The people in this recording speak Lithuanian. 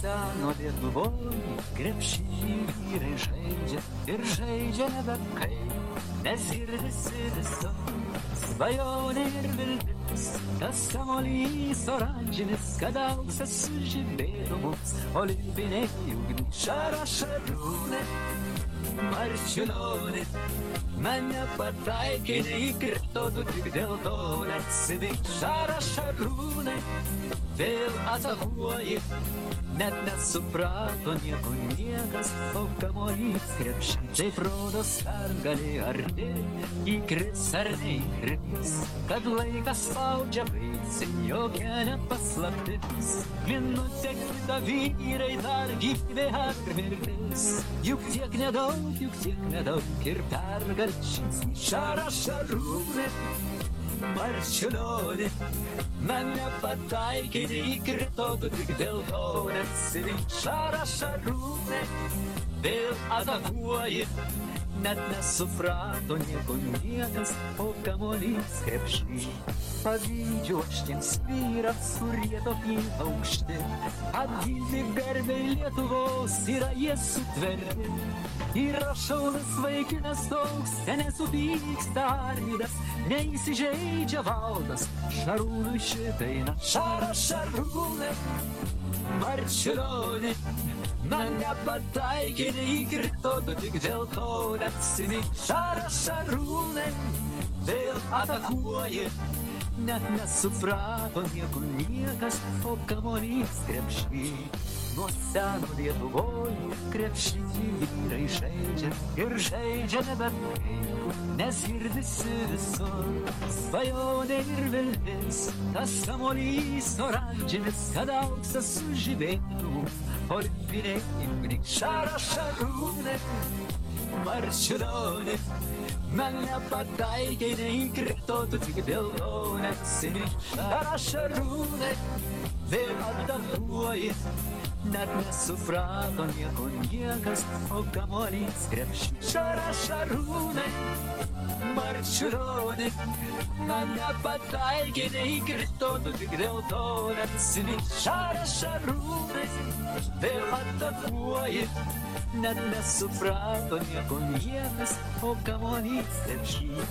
Seno Lietuvoj krepšinį vyrai žaidžia ir žaidžia nebekaip, nes girdisi visur svajonė ir viltis, tas kamuolys oranžinis, kad auksas sužibėtų mums olimpiniai ugniai. Šarūnė, Marčiulionė, mane pataikė, neįkrito, tu tik dėl to neatsivink. Šarūnė, vėl atakuoji, net nesuprato nieko niekas, o kamuolys krepšin. Taip rodos pergalė arti, įkris ar neįkris, kad laikas spaudžia baisi, jokia nepaslaptis. Minutė kita vyrai dar gyvė ar mirtis, juk tiek nedaug ir pergalė žingsnį. Šarūnė, Marčiulionė, mane pataikė, neįkrito, tu tik dėl to neatsivink. Šarūnė, vėl atakuoji, net nesuprato nieko niekas, o kamuolys krepšiny. Pavydžiu aš tiems vyrams, kurie tokie aukšti, apginti garbei Lietuvos yra jie sutverti. Yra šaunas vaikinas toks, nesupyksta Arvydas, neįsižeidžia Valdas, Šarūnui šitaina. Šarūnė, Marčiulionė, mane pataikė, neįkrito, tu tik dėl to neatsimink. Šarūnė, vėl atakuoji, net nesuprato nieko niekas, o kamuolys krepšiny. Nuo seno Lietuvoj krepšinį vyrai žaidžia ir žaidžia nebekaip, nes girdisi visur svajonė ir viltis, tas kamuolys oranžinis, kad auksas sužibėtų olimpiniai ugniai. Šarūnė, Marčiulionė, mane pataikė, neįkrito, tu tik dėl to neatsimink. Šarūnė, vėl atakuoji, net nesuprato nieko niekas, o kamuolys krepšiny. Šarūnė, Marčiulionė, mane pataikė, neįkrito, tu tik dėl to neatsimink. Šarūnė, vėl atakuoji, net nesuprato nieko niekas, o kamuolys krepšiny.